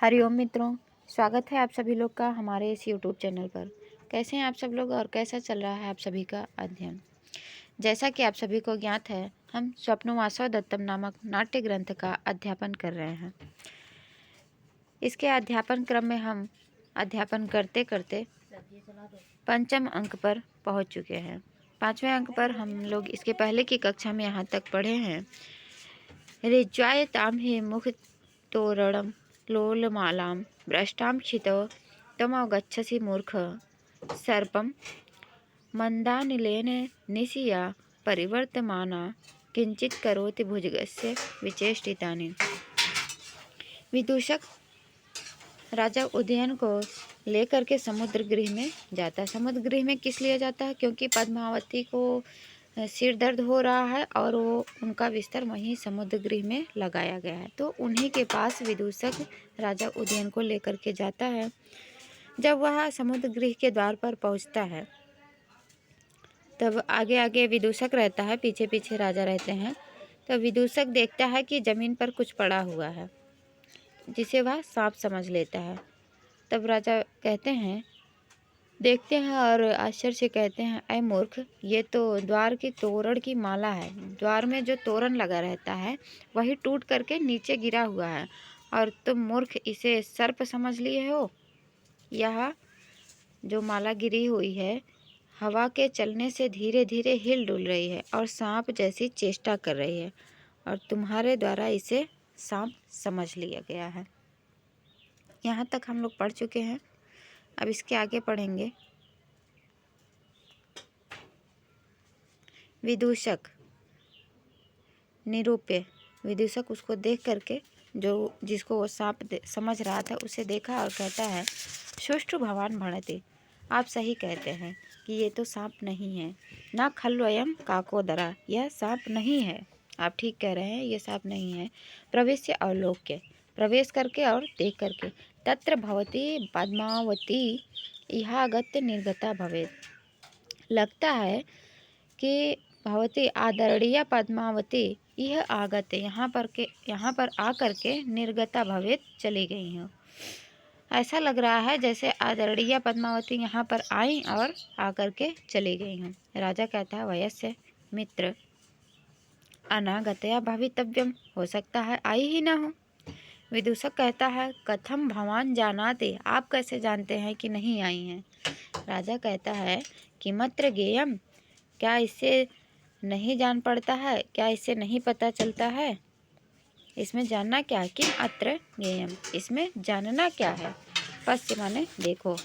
हरिओम मित्रों, स्वागत है आप सभी लोग का हमारे इस यूट्यूब चैनल पर। कैसे हैं आप सब लोग और कैसा चल रहा है आप सभी का अध्ययन। जैसा कि आप सभी को ज्ञात है, हम स्वप्नवासव दत्तम नामक नाट्य ग्रंथ का अध्यापन कर रहे हैं। इसके अध्यापन क्रम में हम अध्यापन करते करते पंचम अंक पर पहुंच चुके हैं। पाँचवें अंक पर हम लोग इसके पहले की कक्षा में यहाँ तक पढ़े हैं। ऋज्वायतां हि मुख तोरणम लोलमालां भ्रष्टां क्षितौ तमवगच्छसि मूर्ख सर्पं मन्दानिलेन निशिया परिवर्तमाना किंचित करोति भुजगस्य विचेष्टितानि। विदूषक राजा उदयन को लेकर के समुद्र गृह में जाता है। समुद्र गृह में किस लिए जाता है? क्योंकि पद्मावती को सिर दर्द हो रहा है और वो उनका बिस्तर वहीं समुद्र गृह में लगाया गया है, तो उन्हीं के पास विदूषक राजा उदयन को लेकर के जाता है। जब वह समुद्र गृह के द्वार पर पहुंचता है, तब आगे आगे विदूषक रहता है, पीछे पीछे राजा रहते हैं। तो विदूषक देखता है कि जमीन पर कुछ पड़ा हुआ है, जिसे वह सांप समझ लेता है। तब राजा कहते हैं, देखते हैं और आश्चर्य से कहते हैं, अय मूर्ख, ये तो द्वार की तोरण की माला है। द्वार में जो तोरण लगा रहता है वही टूट करके नीचे गिरा हुआ है और तुम मूर्ख इसे सर्प समझ लिए हो। यह जो माला गिरी हुई है हवा के चलने से धीरे धीरे हिल डुल रही है और सांप जैसी चेष्टा कर रही है और तुम्हारे द्वारा इसे सांप समझ लिया गया है। यहाँ तक हम लोग पढ़ चुके हैं। अब इसके आगे पढ़ेंगे। विदूषक निरूप्य, विदूषक उसको देख करके जिसको वो सांप समझ रहा था उसे देखा और कहता है, सुष्ठु भवान भणते, आप सही कहते हैं कि ये तो सांप नहीं है। ना खल्वयम काकोदरा, यह सांप नहीं है। आप ठीक कह रहे हैं, ये सांप नहीं है। प्रवेश्य अवलोक्य, प्रवेश करके और देख करके, तत्र भवती पद्मावती इहागत निर्गता भवेत्, लगता है कि भवती आदरणीय पद्मावती यह आगत, यहाँ पर आकर के निर्गता भवेत्, चली गई हो। ऐसा लग रहा है जैसे आदरणीय पद्मावती यहाँ पर आई और आकर के चली गई हूँ। राजा कहता है, वयस्य मित्र अनागतया भवितव्यम, हो सकता है आई ही ना हो। विदूषक कहता है, कथम भवान जानाते, आप कैसे जानते हैं कि नहीं आई हैं। राजा कहता है, किमत्र गेयम, क्या इससे नहीं जान पड़ता है, क्या इससे नहीं पता चलता है। इसमें जानना क्या है, किम अत्र गेयम, इसमें जानना क्या है। पश्य माने देखो।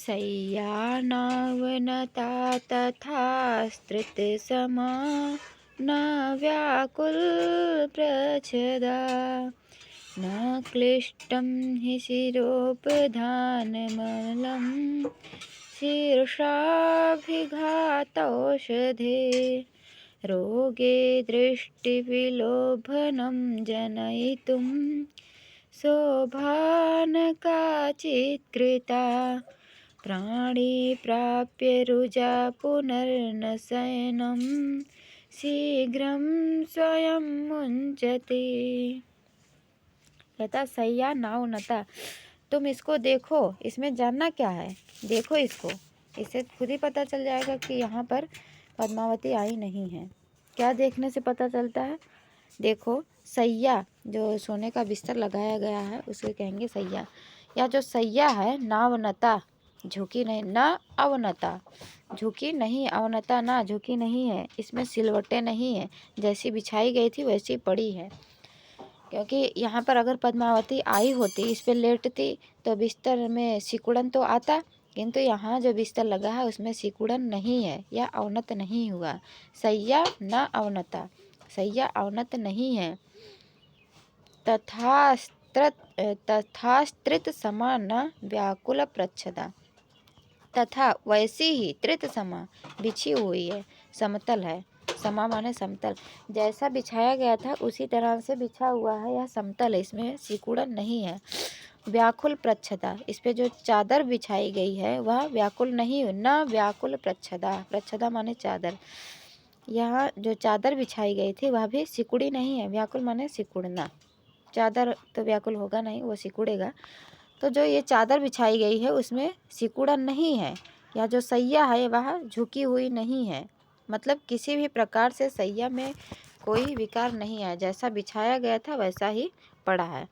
सय्यानावनता तथा स्त्रित समा न व्याकुल प्रच्छदा, न क्लिष्टं हि शिरोपधानमलं शीर्षाभिघातौषधे, रोगे दृष्टिविलोभनं जनयितुं शोभानकाचित् कृता, प्राणी प्राप्य रुजा पुनर्न शयनं शीघ्रं स्वयं मुंचते। कहता, सैया नावनता, तुम इसको देखो, इसमें जानना क्या है, देखो इसको, इससे खुद ही पता चल जाएगा कि यहाँ पर पद्मावती आई नहीं है। क्या देखने से पता चलता है? देखो, सैया जो सोने का बिस्तर लगाया गया है उसे कहेंगे सैया। या जो सैया है, नावनता, झुकी नहीं, न अवनता, झुकी नहीं, अवनता ना, झुकी नहीं है। इसमें सिलवटें नहीं है, जैसी बिछाई गई थी वैसी पड़ी है। क्योंकि यहाँ पर अगर पद्मावती आई होती, इस पर लेटती, तो बिस्तर में सिकुड़न तो आता, किंतु यहाँ जो बिस्तर लगा है उसमें सिकुड़न नहीं है या अवनत नहीं हुआ। सैया न अवनता, सैया अवनत नहीं है। तथास्त्रित समा न व्याकुल प्रच्छदा, तथा वैसी ही त्रित समा, बिछी हुई है, समतल है। समा माने समतल, जैसा बिछाया गया था उसी तरह से बिछा हुआ है, यह समतल है, इसमें सिकुड़न नहीं है। व्याकुल प्रच्छदा, इस पे जो चादर बिछाई गई है वह व्याकुल नहीं, न व्याकुल प्रच्छदा, प्रच्छदा माने चादर, यहाँ जो चादर बिछाई गई थी वह भी सिकुड़ी नहीं है। व्याकुल माने सिकुड़ना, चादर तो व्याकुल होगा नहीं, वो सिकुड़ेगा। तो जो ये चादर बिछाई गई है उसमें सिकुड़न नहीं है, या जो सैया है वह झुकी हुई नहीं है, मतलब किसी भी प्रकार से सैया में कोई विकार नहीं है, जैसा बिछाया गया था वैसा ही पड़ा है।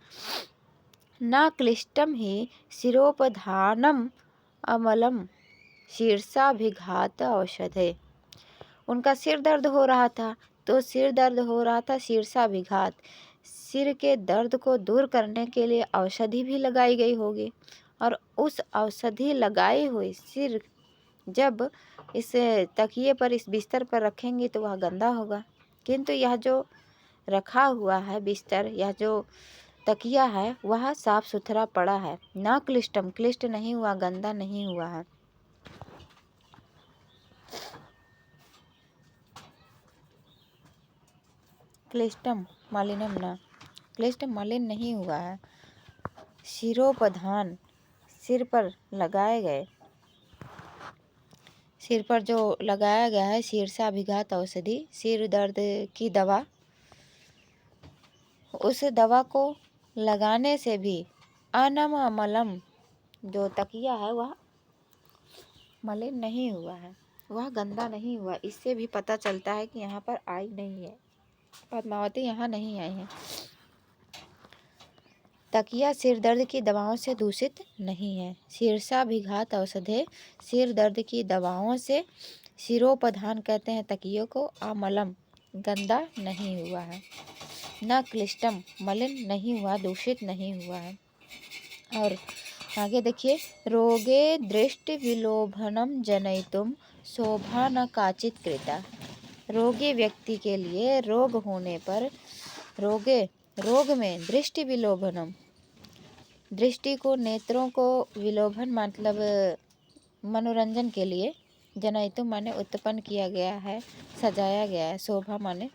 न क्लिष्टम ही शिरोपधानम अमलम शीर्षाभिघात औषधे, उनका सिर दर्द हो रहा था, तो सिर दर्द हो रहा था शीर्षाभिघात, सिर के दर्द को दूर करने के लिए औषधि भी लगाई गई होगी, और उस औषधि लगाई हुई सिर जब इस तकिए पर, इस बिस्तर पर रखेंगे तो वह गंदा होगा। किंतु यह जो रखा हुआ है बिस्तर, यह जो तकिया है वह साफ सुथरा पड़ा है। ना क्लिष्टम, क्लिष्ट नहीं हुआ, गंदा नहीं हुआ है। क्लिष्टम मलिनम न, क्लिष्ट मलिन नहीं हुआ है। शिरोपधान, सिर पर लगाए गए, सिर पर जो लगाया गया है शीर्षाभिघात औषधि, सिर दर्द की दवा, उस दवा को लगाने से भी अनम मलम, जो तकिया है वह मलिन नहीं हुआ है, वह गंदा नहीं हुआ। इससे भी पता चलता है कि यहाँ पर आई नहीं है, पद्मावती यहाँ नहीं आई है। तकिया सिर दर्द की दवाओं से दूषित नहीं है। शीर्षाभिघात औषधे, सिर दर्द की दवाओं से, शिरोपधान कहते हैं तकियों को, अमलम गंदा नहीं हुआ है। न क्लिष्टम मलिन नहीं हुआ, दूषित नहीं हुआ है। और आगे देखिए, रोगे दृष्टि विलोभनम जनयितुम शोभा न काचित कृता, रोगी व्यक्ति के लिए रोग होने पर, रोग में दृष्टि विलोभनम, दृष्टि को, नेत्रों को, विलोभन मतलब मनोरंजन के लिए, जनयितुम माने उत्पन्न किया गया है, सजाया गया है, शोभा माने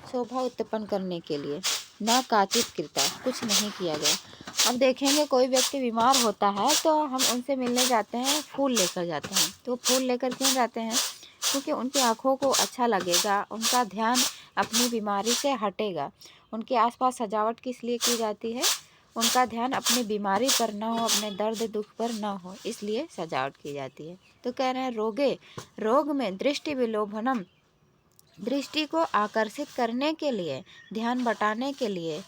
शोभा उत्पन्न करने के लिए, ना काचित कृता, कुछ नहीं किया गया। अब देखेंगे कोई व्यक्ति बीमार होता है तो हम उनसे मिलने जाते हैं, फूल लेकर जाते हैं। तो फूल लेकर क्यों जाते हैं? क्योंकि उनकी आँखों को अच्छा लगेगा, उनका ध्यान अपनी बीमारी से हटेगा। उनके आसपास सजावट किस लिए की जाती है? उनका ध्यान अपनी बीमारी पर ना हो, अपने दर्द दुख पर ना हो, इसलिए सजावट की जाती है। तो कह रहे हैं रोगे, रोग में दृष्टि विलोभनम, दृष्टि को आकर्षित करने के लिए, ध्यान बटाने के लिए,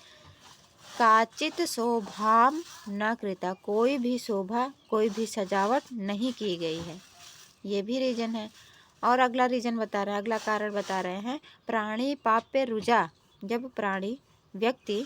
काचित शोभाम न कृता, कोई भी शोभा, कोई भी सजावट नहीं की गई है। ये भी रीजन है। और अगला रीजन बता रहे हैं, अगला कारण बता रहे हैं, प्राणी पाप्य रुजा, जब प्राणी व्यक्ति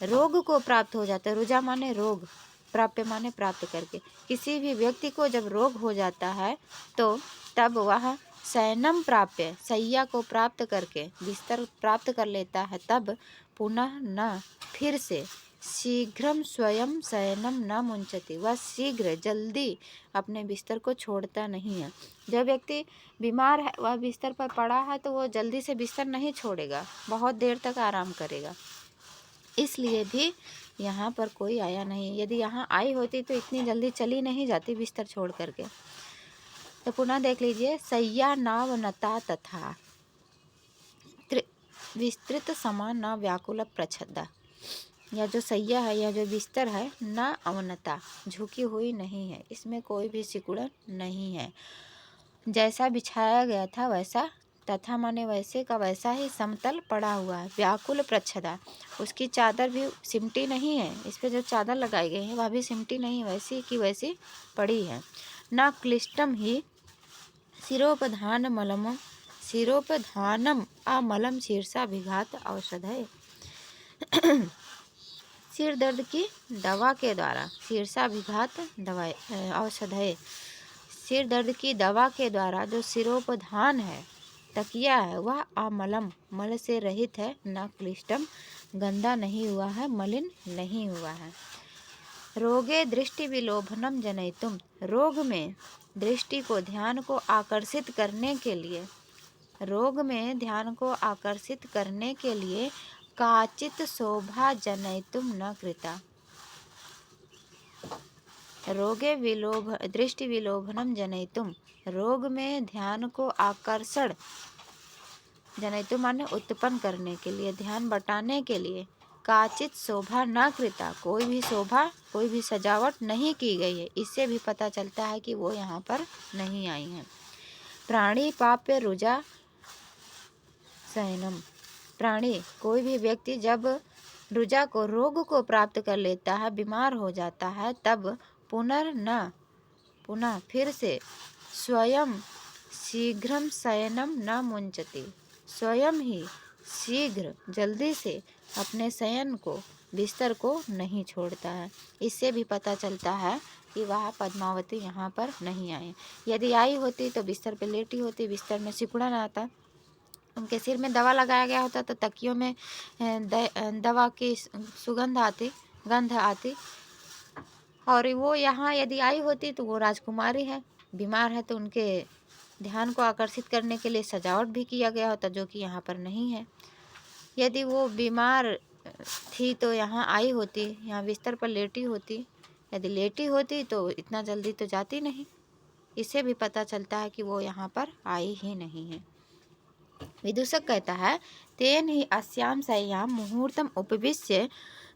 रोग को प्राप्त हो जाता है, रुजा माने रोग, प्राप्य माने प्राप्त करके, किसी भी व्यक्ति को जब रोग हो जाता है तो तब वह शयनम प्राप्य, शैया को प्राप्त करके, बिस्तर प्राप्त कर लेता है, तब पुनः न, फिर से, शीघ्रम स्वयं शयनम न मुंचति, वह शीघ्र जल्दी अपने बिस्तर को छोड़ता नहीं है। जब व्यक्ति बीमार है, वह बिस्तर पर पड़ा है, तो वो जल्दी से बिस्तर नहीं छोड़ेगा, बहुत देर तक आराम करेगा। इसलिए भी यहाँ पर कोई आया नहीं, यदि यहाँ आई होती तो इतनी जल्दी चली नहीं जाती बिस्तर छोड़ करके। तो पुनः देख लीजिए, सैया नाव नता तथा विस्तृत समान न व्याकुल प्रच्छदा, यह जो सैया है, यह जो बिस्तर है, न अवनता, झुकी हुई नहीं है, इसमें कोई भी सिकुड़न नहीं है, जैसा बिछाया गया था वैसा, तथा माने वैसे का वैसा ही समतल पड़ा हुआ है। व्याकुल प्रच्छदा, उसकी चादर भी सिमटी नहीं है, इस पे जो चादर लगाई गई है वह भी सिमटी नहीं, वैसी की वैसी पड़ी है। न क्लिष्टम ही शिरोपधान मलम, शिरोपधानम अमलम शीर्षाभिघात औषध है। सिर दर्द की दवा के द्वारा, शीर्षाभिघात दवा औषध है, सिर दर्द की दवा के द्वारा जो सिरोपधान है, तकिया है, वह अमलम, मल से रहित है, न क्लिष्टम, गंदा नहीं हुआ है, मलिन नहीं हुआ है। रोगे दृष्टि विलोभनम जनयितुम, रोग में दृष्टि को, ध्यान को आकर्षित करने के लिए, रोग में ध्यान को आकर्षित करने के लिए, काचित शोभा जनयितुम न कृता, रोगे विलोभ दृष्टि विलोभनम जनयितुम, रोग में ध्यान को आकर्षण, जनयितुम माने उत्पन्न करने के लिए, ध्यान बटाने के लिए, काचित शोभा न कृता, कोई भी शोभा कोई भी सजावट नहीं की गई है। इससे भी पता चलता है कि वो यहाँ पर नहीं आई हैं। प्राणी पाप्य रुजा शयनम, प्राणी कोई भी व्यक्ति जब रुजा को रोग को प्राप्त कर लेता है, बीमार हो जाता है, तब पुनः फिर से स्वयं शीघ्रम शयनम न मुंचति, स्वयं ही शीघ्र जल्दी से अपने शयन को बिस्तर को नहीं छोड़ता है। इससे भी पता चलता है कि वह पद्मावती यहाँ पर नहीं आई। यदि आई होती तो बिस्तर पर लेटी होती, बिस्तर में सिकुड़न आता, उनके सिर में दवा लगाया गया होता तो तकियों में दवा की गंध आती। और वो यहाँ यदि आई होती तो वो राजकुमारी है, बीमार है, तो उनके ध्यान को आकर्षित करने के लिए सजावट भी किया गया होता, जो कि यहाँ पर नहीं है। यदि वो बीमार थी तो यहाँ आई होती, यहाँ बिस्तर पर लेटी होती, यदि लेटी होती तो इतना जल्दी तो जाती नहीं। इससे भी पता चलता है कि वो यहाँ पर आई ही नहीं है। विदूषक कहता है, तेन ही अस्याम सय्याम मुहूर्तम उपविश्य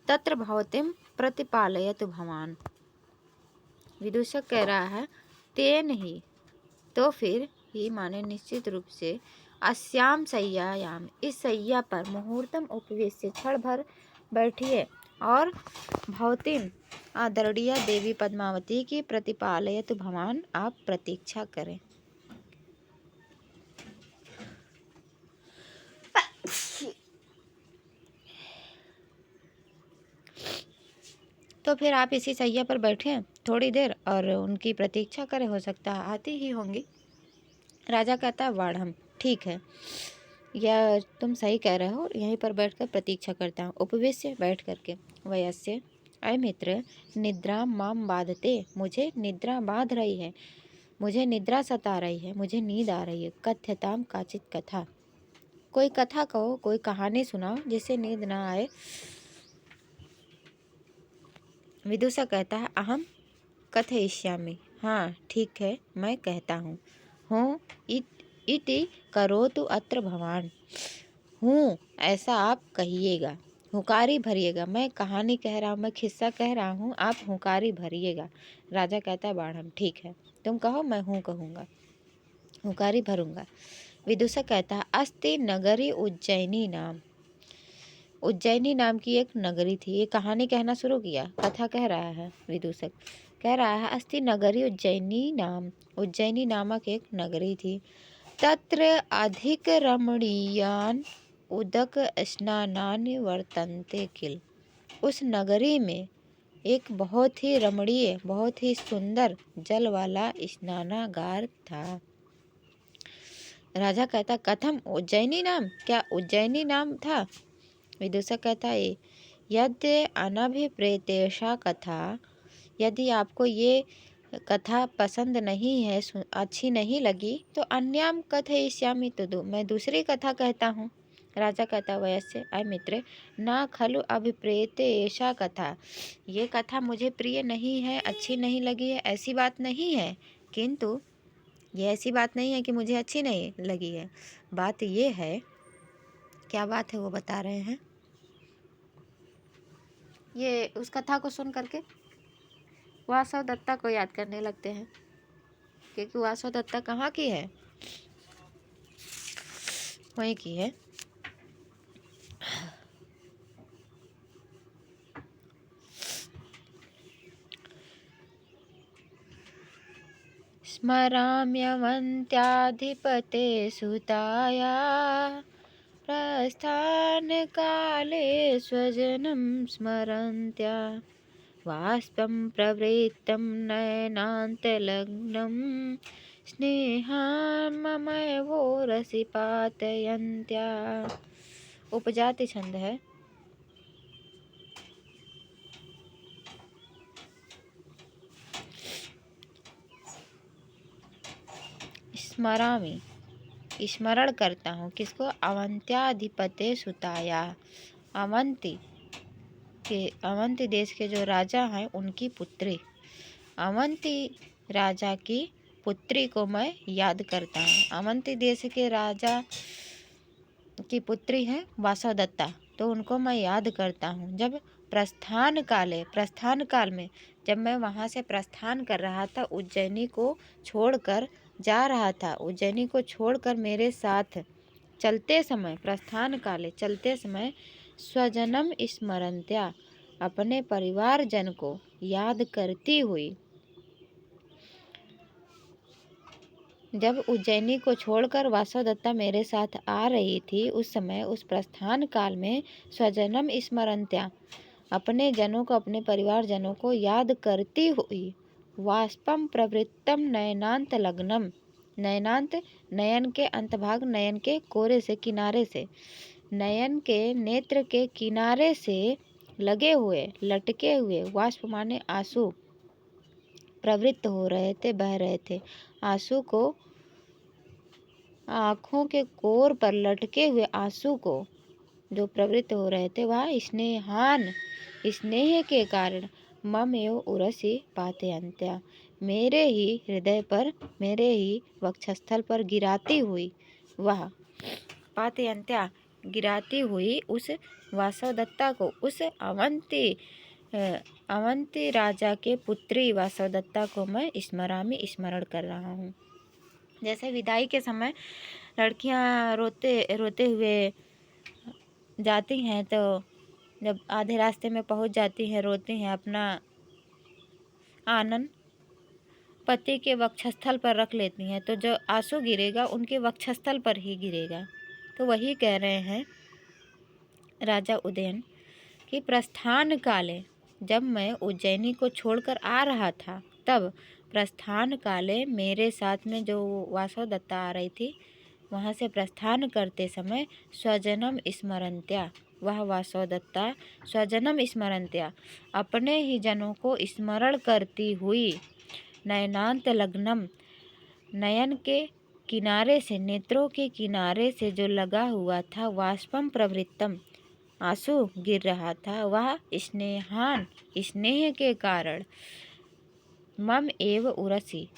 तत्र भवतीम प्रतिपालयतु भवान। विदूषक कह रहा है, तेन ही, तो फिर ही माने निश्चित रूप से, अस्याम सय्यायाम, इस सैया पर, मुहूर्तम उपविश्य, क्षण भर बैठिए और भवतीम, आदरणीय देवी पद्मावती की प्रतिपालयतु भवान, आप प्रतीक्षा करें। तो फिर आप इसी सैया पर बैठे थोड़ी देर और उनकी प्रतीक्षा करें, हो सकता है आती ही होंगी। राजा कहता है, वाढ़म, ठीक है, या तुम सही कह रहे हो, यहीं पर बैठकर प्रतीक्षा करता हूँ। उपवेश्य, बैठ करके। वयस्य, अय मित्र, निद्रा माम बाधते, मुझे निद्रा बाध रही है, मुझे निद्रा सता रही है, मुझे नींद आ रही है। कथ्यताम काचित कथा, कोई कथा कहो, कोई कहानी सुनाओ जिससे नींद ना आए। विदूषक कहता है, अहम कथयिष्यामि, हाँ ठीक है, मैं कहता हूँ। हूँ इति करोतु अत्र भवान, हूँ ऐसा आप कहिएगा, हुकारी भरिएगा। मैं कहानी कह रहा हूँ, मैं किस्सा कह रहा हूँ, आप हुकारी भरिएगा। राजा कहता है, बाढ़म, ठीक है, तुम कहो, मैं हूँ कहूँगा, हुकारी भरूंगा। विदूषक कहता है, अस्ति नगरी उज्जैनी नाम, उज्जैनी नाम की एक नगरी थी। ये कहानी कहना शुरू किया, कथा कह रहा है। विदूषक कह रहा है, अस्ति नगरी उज्जैनी नाम, उज्जैनी नामक एक नगरी थी। तत्र अधिक रमणीयान उदक स्नानानि वर्तन्ते किल, उस नगरी में एक बहुत ही रमणीय, बहुत ही सुंदर जल वाला स्नानागार था। राजा कहता, कथम उज्जैनी नाम, क्या उज्जैनी नाम था? विदूषक कहता है, यद्य अनभिप्रेतेषा कथा, यदि आपको ये कथा पसंद नहीं है, अच्छी नहीं लगी, तो अन्याम कथयिष्यामि, तो मैं दूसरी कथा कहता हूँ। राजा कहता, वयस्य, अय मित्र, ना खलु अभिप्रेते ऐसा कथा, ये कथा मुझे प्रिय नहीं है, अच्छी नहीं लगी है, ऐसी बात नहीं है। किंतु ये ऐसी बात नहीं है कि मुझे अच्छी नहीं लगी है, बात ये है, क्या बात है वो बता रहे हैं। ये उस कथा को सुन करके वासव दत्ता को याद करने लगते हैं, क्योंकि वासव दत्ता कहाँ की है, वहीं की है। स्मराम्यवन्त्याधिपते सुताया, प्रस्थान काले स्वजनं स्मरन्त्या, वाष्पं प्रवृत्तं नयनान्तलग्नं, स्नेहान् ममैवोरसि पातयन्त्या। उपजाति छंद है। स्मरामि, स्मरण करता हूँ, किसको? अवंत्याधिपते सुताया, अवंती देश के जो राजा हैं उनकी पुत्री। अवंती राजा की पुत्री को मैं याद करता हूँ। अवंती देश के राजा की पुत्री है वासवदत्ता, तो उनको मैं याद करता हूँ। जब प्रस्थान काल में जब मैं वहाँ से प्रस्थान कर रहा था, उज्जैनी को छोड़कर जा रहा था, उज्जैनी को छोड़कर मेरे साथ चलते समय, प्रस्थान काले चलते समय, स्वजनम स्मरंत्या, अपने परिवार जन को याद करती हुई, जब उज्जैनी को छोड़कर वासवदत्ता मेरे साथ आ रही थी, उस समय उस प्रस्थान काल में स्वजनम स्मरंत्या, अपने जनों को, अपने परिवार जनों को याद करती हुई, वाष्पम प्रवृत्तम नयनांत लग्नम, नयनांत नयन के अंतभाग, नयन के कोरे से, किनारे से, नयन के नेत्र के किनारे से लगे हुए, लटके हुए, वाष्प माने आंसू, प्रवृत्त हो रहे थे, बह रहे थे। आंसू को, आँखों के कोर पर लटके हुए आंसू को जो प्रवृत्त हो रहे थे, वह स्नेहान, स्नेह के कारण, मम एव उरसी पाते अंत्या, मेरे ही हृदय पर, मेरे ही वक्षस्थल पर गिराती हुई, वह पाते अंत्या, गिराती हुई उस वासवदत्ता को, उस अवंती राजा के पुत्री वासवदत्ता को मैं स्मरण कर रहा हूँ। जैसे विदाई के समय लड़कियां रोते हुए जाती हैं, तो जब आधे रास्ते में पहुंच जाती हैं, रोती हैं, अपना आनंद पति के वक्षस्थल पर रख लेती हैं, तो जो आंसू गिरेगा उनके वक्षस्थल पर ही गिरेगा। तो वही कह रहे हैं राजा उदयन कि प्रस्थान काले, जब मैं उज्जैनी को छोड़कर आ रहा था, तब प्रस्थान काले मेरे साथ में जो वासवदत्ता आ रही थी, वहाँ से प्रस्थान करते समय स्वजनम स्मरंत्या, वह वासवदत्ता स्वजनम स्मरंत्या, अपने ही जनों को स्मरण करती हुई, नयनांत लग्नम, नयन के किनारे से, नेत्रों के किनारे से जो लगा हुआ था, वाष्पम प्रवृत्तम, आंसू गिर रहा था, वह स्नेहान, स्नेह के कारण, मम एव उरसी,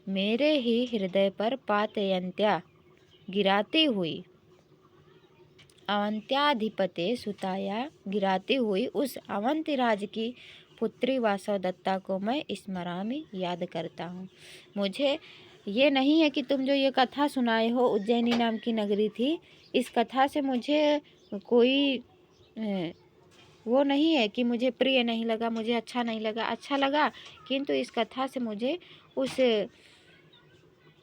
मेरे ही हृदय पर पातयंत्या, गिराती हुई, अवंत्याधिपते सुताया, गिराती हुई उस अवंतिराज की पुत्री वासवदत्ता को मैं स्मरामि, याद करता हूँ। मुझे ये नहीं है कि तुम जो ये कथा सुनाए हो, उज्जैनी नाम की नगरी थी, इस कथा से मुझे कोई वो नहीं है कि मुझे प्रिय नहीं लगा, मुझे अच्छा नहीं लगा, अच्छा लगा, किंतु इस कथा से मुझे उस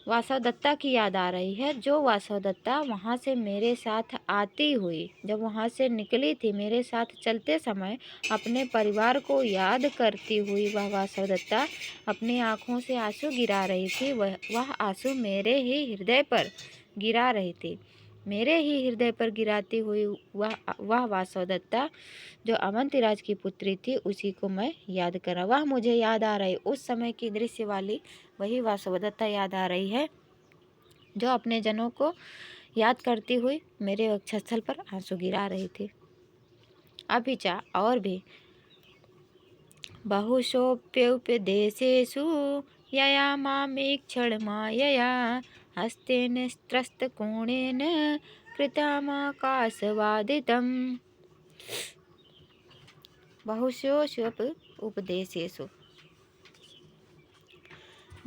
वासवदत्ता की याद आ रही है, जो वासवदत्ता वहाँ से मेरे साथ आती हुई, जब वहाँ से निकली थी, मेरे साथ चलते समय अपने परिवार को याद करती हुई, वह वासवदत्ता अपनी आँखों से आंसू गिरा रही थी। वह आंसू मेरे ही हृदय पर गिरा रही थी, मेरे ही हृदय पर गिराती हुई वह वासवदत्ता जो अवंतिराज की पुत्री थी, उसी को मैं याद कर रहा। वह मुझे याद आ रही, उस समय की दृश्य वाली वही वासवदत्ता याद आ रही है, जो अपने जनों को याद करती हुई मेरे वक्षस्थल पर आंसू गिरा रही थी। अभिचा और भी बहुशोप्युपदेशेषु यया मामीक्षण मायया हस्तेन स्त्रस्तकोणेन कृतमाकाशवादितम्। बहुशोप उपदेशेषु,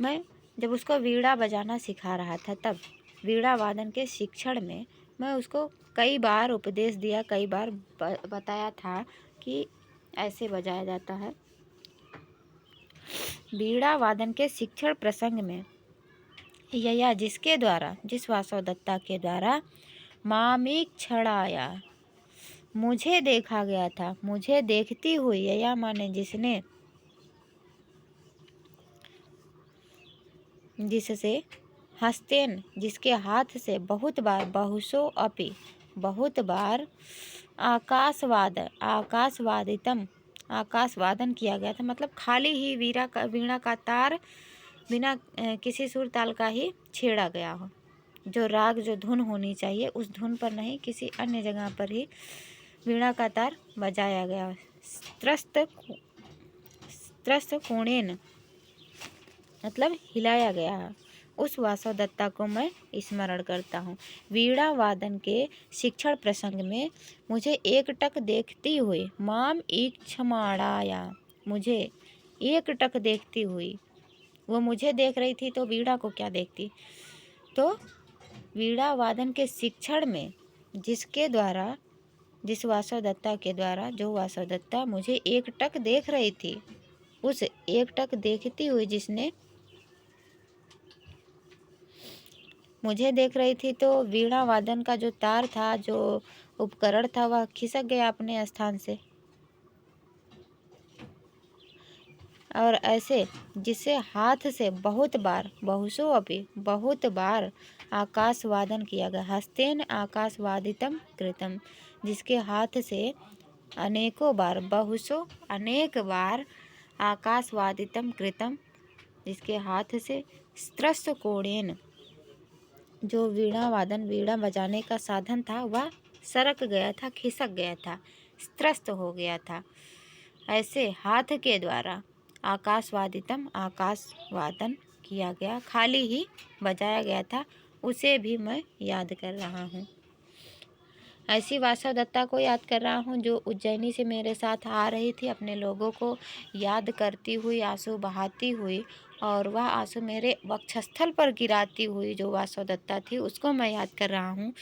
मैं जब उसको वीणा बजाना सिखा रहा था, तब वीणा वादन के शिक्षण में मैं उसको कई बार उपदेश दिया, कई बार बताया था कि ऐसे बजाया जाता है। वीणा वादन के शिक्षण प्रसंग में यया, जिसके द्वारा, जिस वासवदत्ता के द्वारा, मामीक्षणाया, मुझे देखा गया था, मुझे देखती हुई, यया माने जिसने, जिससे, हस्तेन, जिसके हाथ से, बहुत बार, बहुसो अपि, बहुत बार, आकाशवादितम, आकाशवादन किया गया था, मतलब खाली ही वीणा का तार बिना किसी सुर ताल का ही छेड़ा गया हो, जो राग, जो धुन होनी चाहिए उस धुन पर नहीं, किसी अन्य जगह पर ही वीणा का तार बजाया गया। त्रस्त कोणेन, मतलब हिलाया गया। उस वासवदत्ता को मैं स्मरण करता हूँ। वीणा वादन के शिक्षण प्रसंग में मुझे एकटक देखती हुई माम ईक्षमाणाया, मुझे एकटक देखती हुई, वो मुझे देख रही थी तो वीणा को क्या देखती। तो वीणा वादन के शिक्षण में जिसके द्वारा, जिस वासवदत्ता के द्वारा, जो वासवदत्ता मुझे एकटक देख रही थी, उस एकटक देखती हुई जिसने मुझे देख रही थी, तो वीणा वादन का जो तार था, जो उपकरण था, वह खिसक गया अपने स्थान से। और ऐसे जिसे हाथ से बहुत बार, बहुसो अपि, बहुत बार आकाश वादन किया गया। हस्तेन आकाश वादितम कृतम, जिसके हाथ से अनेकों बार, बहुसो अनेक बार, आकाश वादितम कृतम, जिसके हाथ से स्त्रस्त कोणेन, जो वीणा वादन, वीणा बजाने का साधन था, वह सरक गया था, खिसक गया था, स्त्रस्त हो गया था। ऐसे हाथ के द्वारा आकाशवादितम, आकाश वादन किया गया, खाली ही बजाया गया था, उसे भी मैं याद कर रहा हूँ। ऐसी वासवदत्ता को याद कर रहा हूँ जो उज्जैनी से मेरे साथ आ रही थी, अपने लोगों को याद करती हुई, आंसू बहाती हुई, और वह आंसू मेरे वक्षस्थल पर गिराती हुई जो वासवदत्ता थी, उसको मैं याद कर रहा हूँ।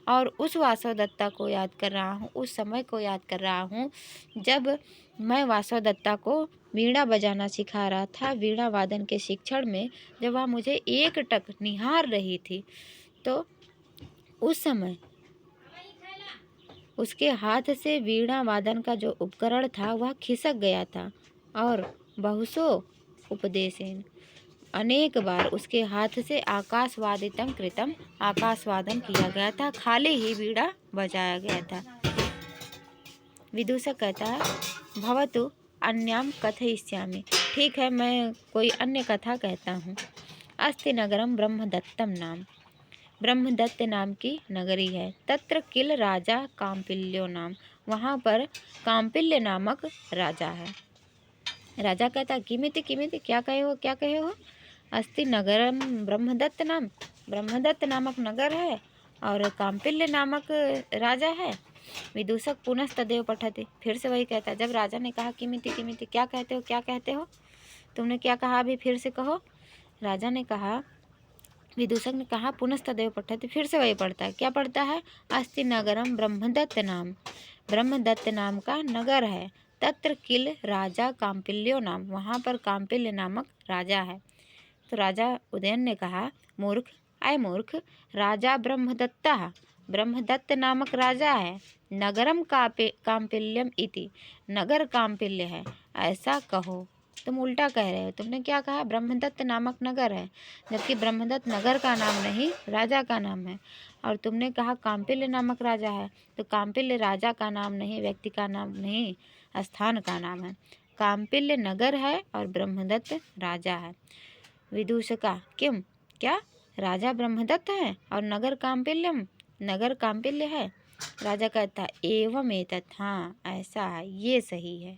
और उस वासवदत्ता को याद कर रहा हूँ, उस समय को याद कर रहा हूँ जब मैं वासवदत्ता को वीणा बजाना सिखा रहा था। वीणा वादन के शिक्षण में जब वह मुझे एकटक निहार रही थी, तो उस समय उसके हाथ से वीणा वादन का जो उपकरण था वह खिसक गया था, और बहुसो उपदेशेन, अनेक बार उसके हाथ से आकाशवादितम कृतम, आकाशवादन किया गया था, खाली ही वीणा बजाया गया था। विदूषक कहता है, भवतु अन्याम कथयिष्यामि, ठीक है मैं कोई अन्य कथा कहता हूँ। अस्ति नगरम ब्रह्मदत्तम नाम, ब्रह्मदत्त नाम की नगरी है। तत्र किल राजा काम्पिल्यो नाम, वहाँ पर काम्पिल्य नामक राजा है। राजा कहता, किमिति किमिति, क्या कहे हो, क्या कहे हो। अस्ति नगरम ब्रह्मदत्त नाम, ब्रह्मदत्त नामक नगर है और काम्पिल्य नामक राजा है। विदूषक पुनः तदेव पठति, फिर से वही कहता। जब राजा ने कहा किमिति किमिति, क्या कहते हो, क्या कहते हो, तुमने क्या कहा, अभी फिर से कहो। राजा ने कहा, विदूषक ने कहा पुनः तदेव पठति, फिर से वही पढ़ता है। क्या पढ़ता है, अस्ति नगरम ब्रह्मदत्त नाम, ब्रह्मदत्त नाम का नगर है। तत्र किल राजा काम्पिल्यो नाम, वहाँ पर काम्पिल्य नामक राजा है। तो राजा उदयन ने कहा, मूर्ख, अय मूर्ख, राजा ब्रह्मदत्ता, ब्रह्मदत्त नामक राजा है। नगरम काम्पिल्यम इति, नगर काम्पिल्य है, ऐसा कहो। तुम उल्टा कह रहे हो। तुमने क्या कहा, ब्रह्मदत्त नामक नगर है, जबकि ब्रह्मदत्त नगर का नाम नहीं, राजा का नाम है। और तुमने कहा काम्पिल्य नामक राजा है, तो काम्पिल्य राजा का नाम नहीं, व्यक्ति का नाम नहीं, स्थान का नाम है। काम्पिल्य नगर है और ब्रह्मदत्त राजा है। विदूषका, किम, क्या राजा ब्रह्मदत्त है और नगर काम्पिल्यम, नगर काम्पिल्य है। राजा कहता, एवं एतत्, हाँ ऐसा है, ये सही है।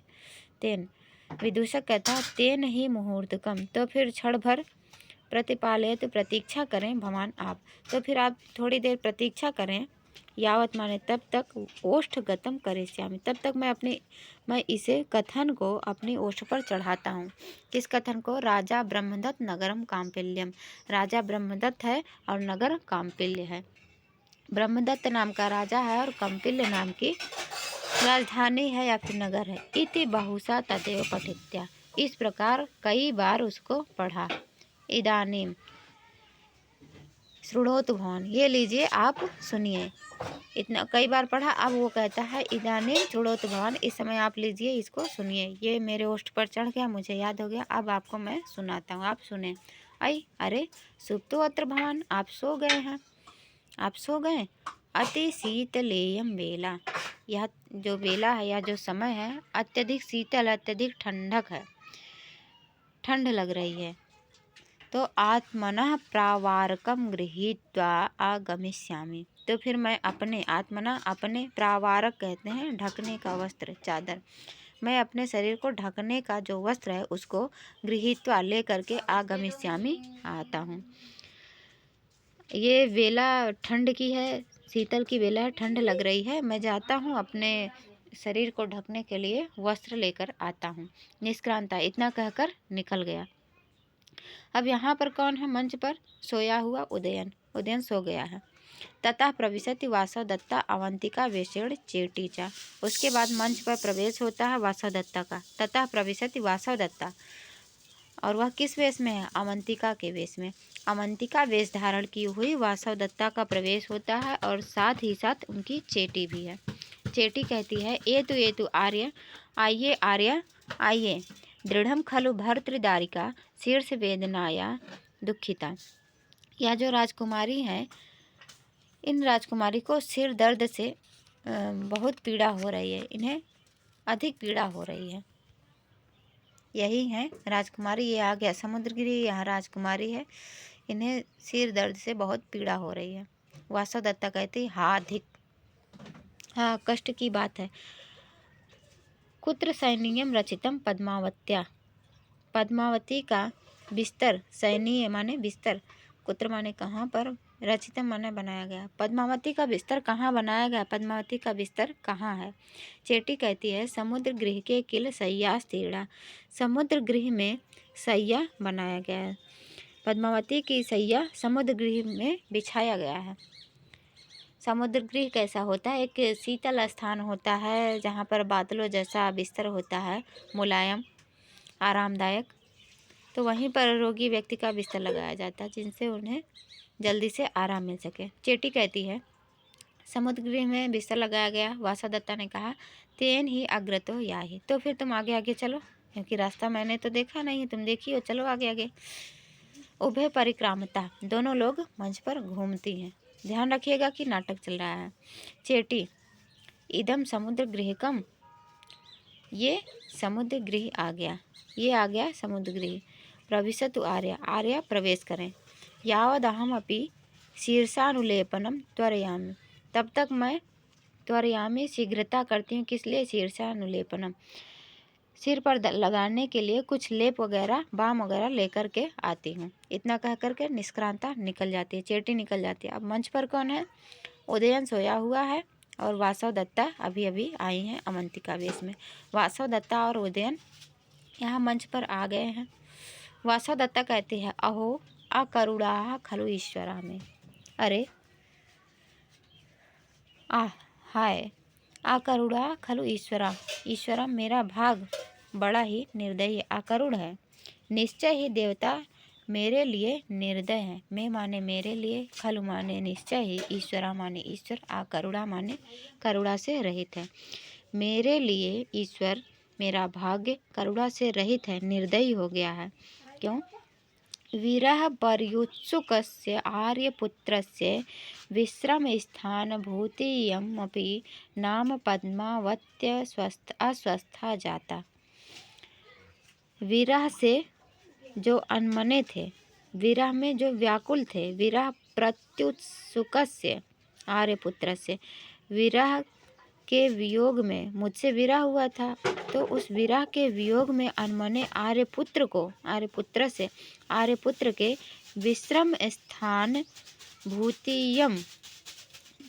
तेन, विदूषक कहता, तेन ही मुहूर्तकम, तो फिर क्षण भर, प्रतिपालयत, प्रतीक्षा करें, भवान आप, तो फिर आप थोड़ी देर प्रतीक्षा करें, यावत माने तब तक, ओष्ठ गतम करिष्यामि, तब तक मैं इसे कथन को अपनी ओष्ठ पर चढ़ाता हूँ। किस कथन को, राजा ब्रह्मदत्त नगरम काम्पिल्यम, राजा ब्रह्मदत्त है और नगर काम्पिल्य है। ब्रह्मदत्त नाम का राजा है और काम्पिल्य नाम की राजधानी है या फिर नगर है। इति बहुसा तदेव पठित्या, इस प्रकार कई बार उसको पढ़ा। इदानीम शृणोतु भवान, ये लीजिए आप सुनिए। इतना कई बार पढ़ा, अब वो कहता है इदानीम शृणोतु भवान, इस समय आप लीजिए, इसको सुनिए। ये मेरे ओष्ठ पर चढ़ गया, मुझे याद हो गया, अब आपको मैं सुनाता हूँ, आप सुने। अरे सुप्तो अत्र भवान, आप सो गए हैं, आप सो गए। अति शीतलेयम बेला, यह जो बेला है, यह जो समय है, अत्यधिक शीतल, अत्यधिक ठंडक है, ठंड लग रही है। तो आत्मनः प्रावारकम गृहीत्वा आगमिष्यामि, तो फिर मैं अपने, आत्मना अपने, प्रावारक कहते हैं ढकने का वस्त्र, चादर, मैं अपने शरीर को ढकने का जो वस्त्र है उसको गृहीत्वा ले करके आगमिष्यामि आता हूँ। ये वेला ठंड की है, शीतल की वेला है, ठंड लग रही है, मैं जाता हूँ अपने शरीर को ढकने के लिए वस्त्र लेकर आता हूँ। निष्क्रांता इतना कहकर निकल गया। अब यहाँ पर कौन है मंच पर? सोया हुआ उदयन। उदयन सो गया है। ततः प्रविशति वासवदत्ता अवंतिका वेषेण चेटीचा। उसके बाद मंच पर प्रवेश होता है वासवदत्ता का। ततः प्रविशति वासवदत्ता, और वह किस वेश में है? अवंतिका के वेश में। अवंतिका वेश धारण की हुई वासवदत्ता का प्रवेश होता है और साथ ही साथ उनकी चेटी भी है। चेटी कहती है, ये तु आर्य, आइए आर्य आइए, दृढ़म खलु भर्तृदारिका शीर्ष वेदनाया दुखिता। यह जो राजकुमारी हैं, इन राजकुमारी को सिर दर्द से बहुत पीड़ा हो रही है, इन्हें अधिक पीड़ा हो रही है। यही है राजकुमारी, ये आ गया समुद्रगिरी, यह राजकुमारी है, इन्हें सिर दर्द से बहुत पीड़ा हो रही है। वासवदत्ता कहती, हाँ अधिक, हाँ कष्ट की बात है। कुत्र सैनीयम रचितम पद्मावत्या। पद्मावती का बिस्तर, सैनीय माने बिस्तर, कुत्र माने कहाँ पर, रचितम माने बनाया गया। पद्मावती का बिस्तर कहाँ बनाया गया? पद्मावती का बिस्तर कहाँ है? चेटी कहती है, समुद्र गृह के किल सैया स्तीर्णा। समुद्र गृह में सैया बनाया गया है। पद्मावती की सैया समुद्र गृह में बिछाया गया है। समुद्र गृह कैसा होता है? एक शीतल स्थान होता है जहाँ पर बादलों जैसा बिस्तर होता है, मुलायम आरामदायक। तो वहीं पर रोगी व्यक्ति का बिस्तर लगाया जाता है जिनसे उन्हें जल्दी से आराम मिल सके। चेटी कहती है, समुद्र गृह में बिस्तर लगाया गया। वासवदत्ता ने कहा, तेन ही अग्रतो या ही, तो फिर तुम आगे आगे चलो, क्योंकि रास्ता मैंने तो देखा नहीं, तुम देखी हो, चलो आगे आगे। उभय परिक्रामता, दोनों लोग मंच पर घूमती हैं। ध्यान रखिएगा कि नाटक चल रहा है। चेटी, इदम समुद्र गृहकम, ये समुद्र गृह आ गया, ये आ गया समुद्र गृह। प्रविशतु आर्य, आर्य प्रवेश करें। यावदहम अपि शीर्षानुलेपनम त्वरयामि, तब तक मैं त्वरयामि शीघ्रता करती हूँ। किस लिए? शीर्षानुलेपनम, सिर पर लगाने के लिए कुछ लेप वगैरह, बाम वगैरह लेकर के आती हूँ। इतना कह करके निष्क्रांता निकल जाती है, चेटी निकल जाती है। अब मंच पर कौन है? उदयन सोया हुआ है और वासवदत्ता अभी अभी आई हैं अवंतिका वेश में। वासवदत्ता और उदयन यहाँ मंच पर आ गए हैं। वासवदत्ता कहती है, अहो अकरुणा खलु ईश्वरा में, अरे हाय, अकरुणा खलु ईश्वरा, ईश्वरा मेरा भाग बड़ा ही निर्दयी अकरुण है। निश्चय ही देवता मेरे लिए निर्दय है। मैं माने मेरे लिए, खलु माने निश्चय ही, ईश्वरा माने ईश्वर, अकरुणा माने करुणा से रहित है। मेरे लिए ईश्वर, मेरा भाग्य करुणा से रहित है, निर्दयी हो गया है। क्यों? विरह पर्युत्सुकस्य आर्यपुत्रस्य विश्रमस्थानभूतियमपि नाम पद्मावत्य अस्वस्था जाता। विरह से जो अनमने थे, विरह में जो व्याकुल थे, विरह प्रत्युत्सुकस्य आर्यपुत्रस्य, विरह के वियोग में, मुझसे विरह हुआ था तो उस विरह के वियोग में अनमने आर्यपुत्र को, आर्यपुत्र से, आर्यपुत्र के विश्रम स्थान भूतियम,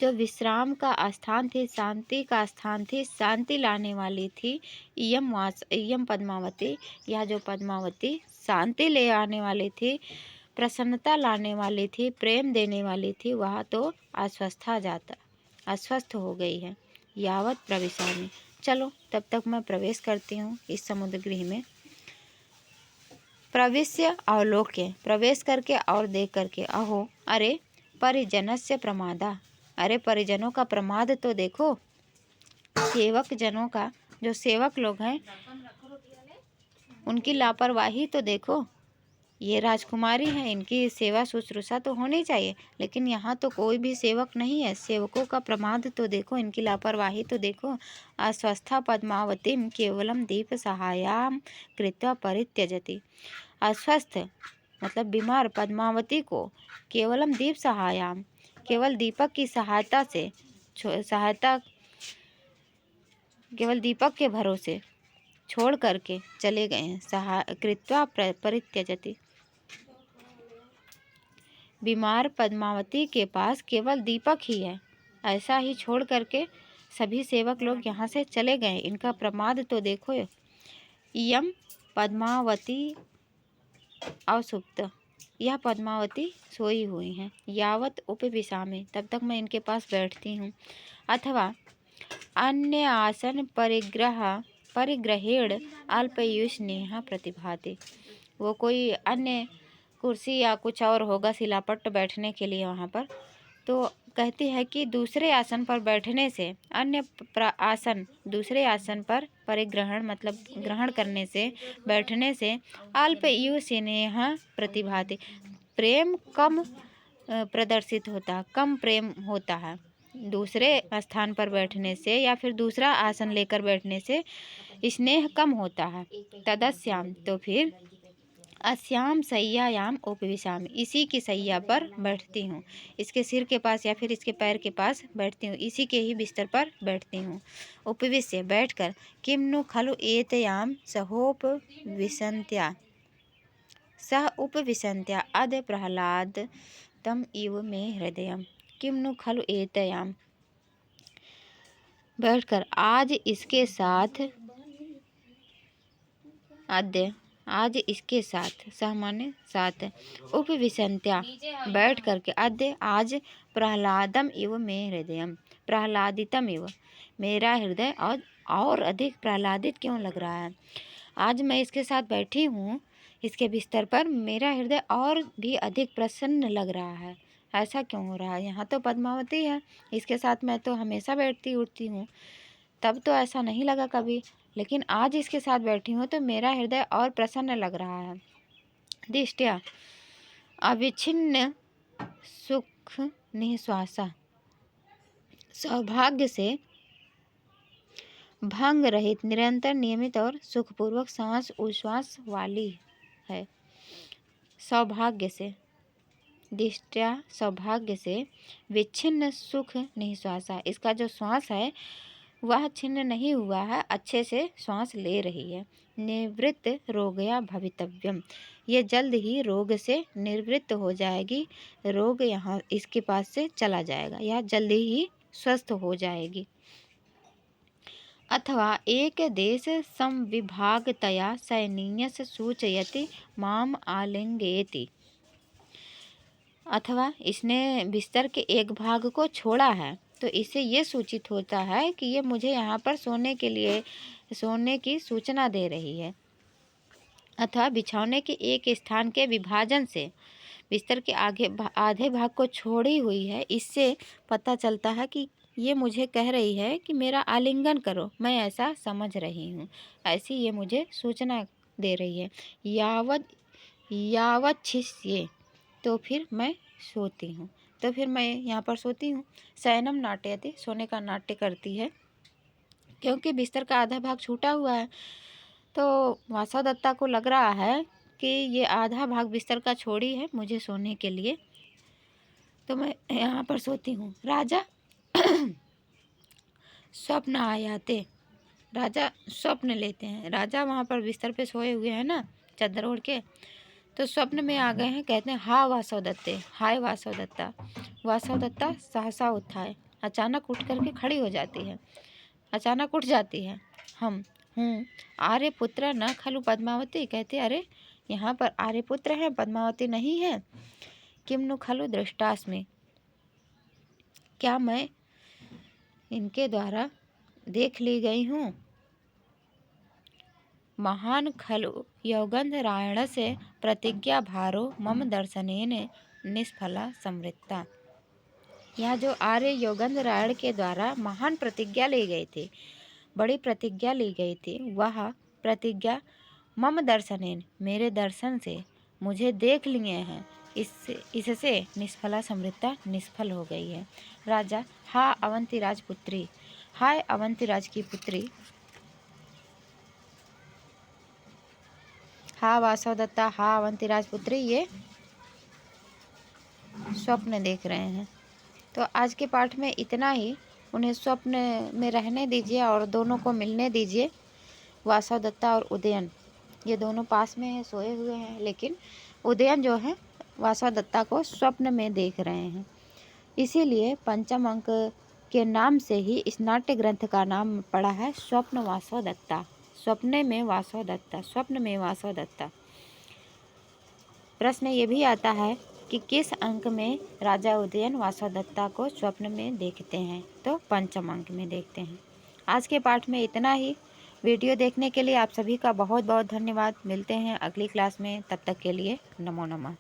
जो विश्राम का स्थान थी, शांति का स्थान थी, शांति लाने वाली थी, इयम पद्मावती, यह जो पद्मावती शांति ले आने वाली थी, प्रसन्नता लाने वाली थी, प्रेम देने वाली थी, वह तो अस्वस्था जाता, अस्वस्थ हो गई है। यावत प्रविशामि, चलो तब तक मैं प्रवेश करती हूँ इस समुद्र गृह में। प्रविश्य अवलोक्य, प्रवेश करके और देख करके, अहो अरे परिजनस्य प्रमादा, अरे परिजनों का प्रमाद तो देखो, सेवक जनों का, जो सेवक लोग हैं उनकी लापरवाही तो देखो। ये राजकुमारी हैं, इनकी सेवा शुश्रूषा तो होनी चाहिए, लेकिन यहाँ तो कोई भी सेवक नहीं है। सेवकों का प्रमाद तो देखो, इनकी लापरवाही तो देखो। अस्वस्था पद्मावतीम केवलम दीप सहायाम कृत्वा परित्यजति। अस्वस्थ मतलब बीमार पद्मावती को केवलम दीप सहायाम, केवल दीपक की सहायता से, केवल दीपक के भरोसे छोड़ करके चले गए हैं। सहा कृत्वा परित्यजति। बीमार पद्मावती के पास केवल दीपक ही है, ऐसा ही छोड़ करके सभी सेवक लोग यहाँ से चले गए। इनका प्रमाद तो देखो। यम पद्मावती अवसुप्त, यह पद्मावती सोई हुई हैं। यावत उपविशामि, तब तक मैं इनके पास बैठती हूँ। अथवा अन्य आसन परिग्रहेण अल्पयुष्नेहा प्रतिभाति। वो कोई अन्य कुर्सी या कुछ और होगा सिलापट्ट बैठने के लिए वहाँ पर, तो कहती है कि दूसरे आसन पर बैठने से, अन्य आसन दूसरे आसन पर परिग्रहण मतलब ग्रहण करने से, बैठने से अल्पयुष्नेह प्रतिभाति, प्रेम कम प्रदर्शित होता, कम प्रेम होता है। दूसरे स्थान पर बैठने से या फिर दूसरा आसन लेकर बैठने से स्नेह कम होता है। तदस्याम, तो फिर अस्याम सय्यायाम उपविशामि, इसी की सैया पर बैठती हूँ। इसके सिर के पास या फिर इसके पैर के पास बैठती हूँ, इसी के ही बिस्तर पर बैठती हूँ। उपविश्य, बैठकर। किम नु खलु एतयाम सहोपविशन्त्या, सह उपविशन्त्या अद्य प्रह्लाद तम इव मे हृदयम। किम नु खलु एतयाम, बैठकर, आज इसके साथ, अद्य, आज इसके साथ, सह माने साथ, उपविशन्त्या, बैठ करके, अद्य, आज, प्रह्लादम इव मे हृदयम, प्रह्लादितम इव, मेरा हृदय और अधिक प्रह्लादित क्यों लग रहा है। आज मैं इसके साथ बैठी हूँ इसके बिस्तर पर, मेरा हृदय और भी अधिक प्रसन्न लग रहा है। ऐसा क्यों हो रहा है। यहाँ तो पद्मावती है, इसके साथ मैं तो हमेशा बैठती उठती हूँ, तब तो ऐसा नहीं लगा कभी, लेकिन आज इसके साथ बैठी हूँ तो मेरा हृदय और प्रसन्न लग रहा है। दिष्ट्या अविच्छिन्न सुख निश्वासा, सौभाग्य से भंग रहित, निरंतर, नियमित और सुखपूर्वक सांस उच्छ्वास वाली है। सौभाग्य से, दिष्ट्या सौभाग्य से, विच्छिन्न सुख निश्वासा, इसका जो श्वास है वह छिन्न नहीं हुआ है, अच्छे से श्वास ले रही है। निवृत्त रोगया भवितव्यम, ये जल्द ही रोग से निवृत्त हो जाएगी, रोग यहाँ इसके पास से चला जाएगा, यह जल्दी ही स्वस्थ हो जाएगी। अथवा एक देश संविभागतया सैनीयस सूचयति माम आलिंगेति, अथवा इसने बिस्तर के एक भाग को छोड़ा है तो इससे ये सूचित होता है कि ये मुझे यहाँ पर सोने की सूचना दे रही है। अथवा बिछौने के एक स्थान के विभाजन से बिस्तर के आधे भाग को छोड़ी हुई है, इससे पता चलता है कि ये मुझे कह रही है कि मेरा आलिंगन करो, मैं ऐसा समझ रही हूँ, ऐसी ये मुझे सूचना दे रही है। यावत छिष्ये, तो फिर मैं सोती हूँ, तो फिर मैं यहाँ पर सोती हूँ। शयनम नाट्यति, सोने का नाट्य करती है, क्योंकि बिस्तर का आधा भाग छूटा हुआ है तो वासवदत्ता को लग रहा है कि ये आधा भाग बिस्तर का छोड़ी है मुझे सोने के लिए, तो मैं यहाँ पर सोती हूँ। राजा स्वप्न आयाते, राजा स्वप्न लेते हैं। राजा वहाँ पर बिस्तर पे सोए हुए हैं ना, चादर ओढ़ के, तो स्वप्न में आ गए हैं। कहते हैं हा वासवदत्ते, हाय वासवदत्ता। वासवदत्ता सहसा उत्थाय, अचानक उठ करके खड़ी हो जाती है, अचानक उठ जाती है। हम हूँ आर्यपुत्र न खलु पद्मावती, कहते अरे यहाँ पर आर्यपुत्र है, पद्मावती नहीं है। किम नु खलु दृष्टास्मि, क्या मैं इनके द्वारा देख ली गई हूँ। महान खलु योगंधरायण से प्रतिज्ञा भारो मम दर्शनेन निष्फला समृत्ता, यह जो आर्य योगंधरायण के द्वारा महान प्रतिज्ञा ली गई थी, बड़ी प्रतिज्ञा ली गई थी, वह प्रतिज्ञा मम दर्शनेन, मेरे दर्शन से मुझे देख लिए हैं, इससे निष्फला समृत्ता, निष्फल हो गई है। राजा हा अवंती राजपुत्री, हाय अवंती राज की पुत्री। हा वासवदत्ता, हा अवंती राजपुत्री, ये स्वप्न देख रहे हैं। तो आज के पाठ में इतना ही, उन्हें स्वप्न में रहने दीजिए और दोनों को मिलने दीजिए, वासवदत्ता और उदयन ये दोनों पास में है, सोए हुए हैं, लेकिन उदयन जो है वासवदत्ता को स्वप्न में देख रहे हैं। इसीलिए पंचम अंक के नाम से ही इस नाट्य ग्रंथ का नाम पड़ा है स्वप्न वासवदत्ता। स्वप्न में वासवदत्ता, स्वप्न में वासवदत्ता। प्रश्न ये भी आता है कि किस अंक में राजा उदयन वासवदत्ता को स्वप्न में देखते हैं, तो पंचम अंक में देखते हैं। आज के पाठ में इतना ही। वीडियो देखने के लिए आप सभी का बहुत बहुत धन्यवाद। मिलते हैं अगली क्लास में, तब तक के लिए नमो नमः।